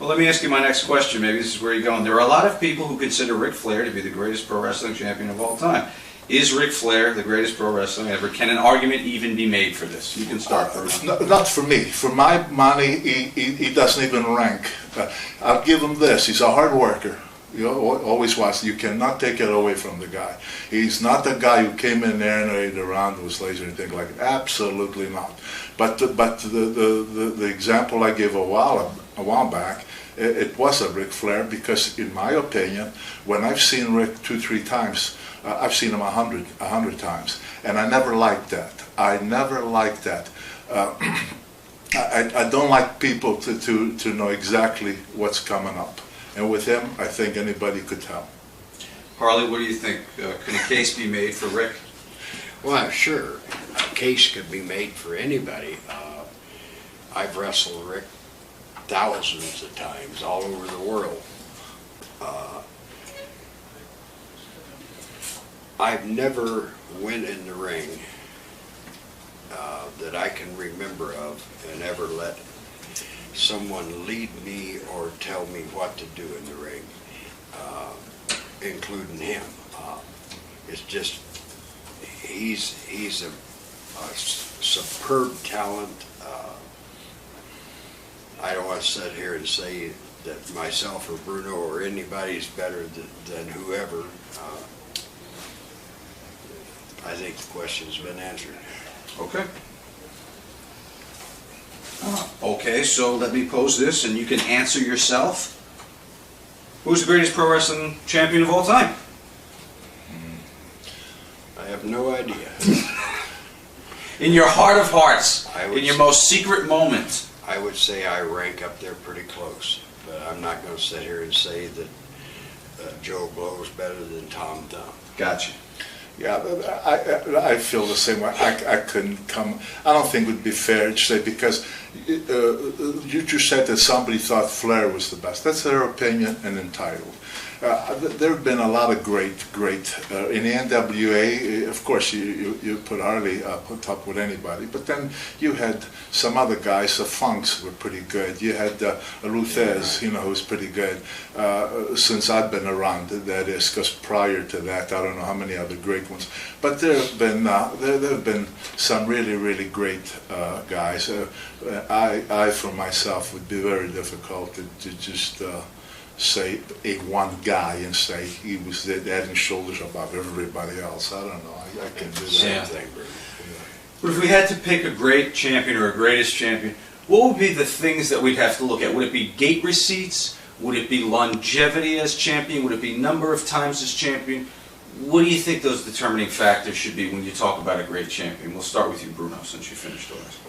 Well, let me ask you my next question. Maybe this is where you're going. There are a lot of people who consider Ric Flair to be the greatest pro wrestling champion of all time. Is Ric Flair the greatest pro wrestling ever? Can an argument even be made for this? You can start first. Not for me. For my money, he doesn't even rank. I'll give him this. He's a hard worker. You always was. You cannot take it away from the guy. He's not the guy who came in there and ate around with laser and anything like that. Absolutely not. But the example I gave a while back, it was a Ric Flair, because in my opinion, when I've seen Ric 2-3 times, I've seen him 100 times, and I never liked that. I never liked that. I don't like people to know exactly what's coming up. And with him, I think anybody could tell. Harley, what do you think? Can a case be made for Ric? Well, sure. A case could be made for anybody. I've wrestled Ric thousands of times all over the world. I've never went in the ring that I can remember of and ever let someone lead me or tell me what to do in the ring, including him. It's just, he's a superb talent. I don't want to sit here and say that myself or Bruno or anybody's better than whoever. I think the question's been answered. Okay. Okay, so let me pose this and you can answer yourself. Who's the greatest pro wrestling champion of all time? I have no idea. In your heart of hearts, in your say, most secret moment. I would say I rank up there pretty close, but I'm not going to sit here and say that Joe Blow's better than Tom Thumb. Gotcha. Yeah, I feel the same way. I couldn't come. I don't think it would be fair to say, because you just said that somebody thought Flair was the best. That's their opinion and entitled. There have been a lot of great in the NWA. Of course, you put Harley on top with anybody, but then you had some other guys. The Funks were pretty good. You had Ruthez, who was pretty good. Since I've been around, that is, because prior to that, I don't know how many other great ones. But there have been some really great guys. I for myself would be very difficult to just say one guy and say he was the head and shoulders above everybody else. I don't know. I can do that. Same thing, Bruno. But if we had to pick a great champion or a greatest champion, what would be the things that we'd have to look at? Would it be gate receipts? Would it be longevity as champion? Would it be number of times as champion? What do you think those determining factors should be when you talk about a great champion? We'll start with you, Bruno, since you finished the last question.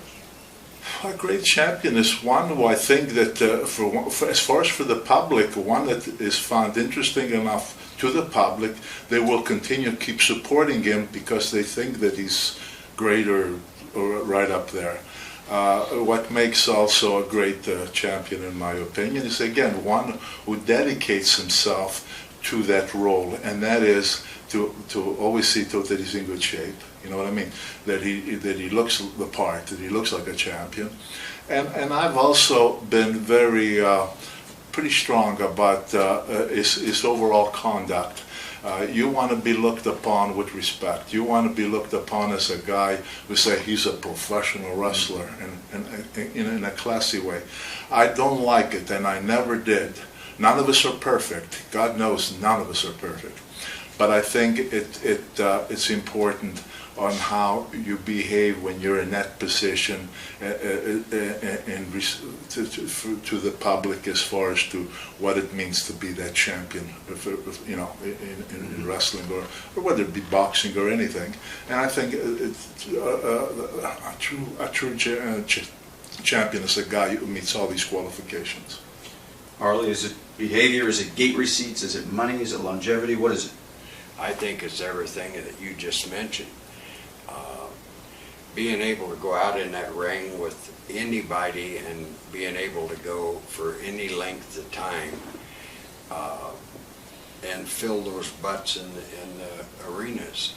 A great champion is one who I think that, as far as for the public, one that is found interesting enough to the public, they will continue to keep supporting him because they think that he's great or right up there. What makes also a great champion, in my opinion, is again one who dedicates himself to that role, and that is to always see to it that he's in good shape. You know what I mean? That he looks the part, that he looks like a champion. And I've also been very pretty strong about his overall conduct. You want to be looked upon with respect. You want to be looked upon as a guy who say he's a professional wrestler in a classy way. I don't like it, and I never did. None of us are perfect. God knows none of us are perfect. But I think it's important on how you behave when you're in that position to the public, as far as to what it means to be that champion, in wrestling or whether it be boxing or anything. And I think a true champion is a guy who meets all these qualifications. Harley, is it behavior? Is it gate receipts? Is it money? Is it longevity? What is it? I think it's everything that you just mentioned. Being able to go out in that ring with anybody and being able to go for any length of time and fill those butts in the arenas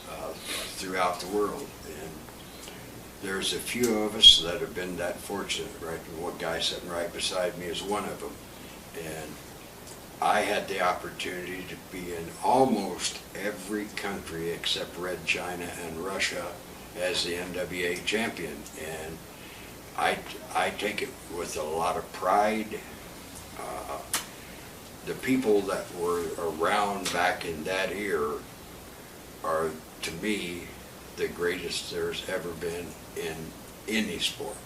throughout the world. And there's a few of us that have been that fortunate, right? And one guy sitting right beside me is one of them. And I had the opportunity to be in almost every country except Red China and Russia as the NWA champion. And I take it with a lot of pride. The people that were around back in that era are, to me, the greatest there's ever been in any sport.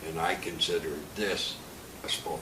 And I consider this a sport.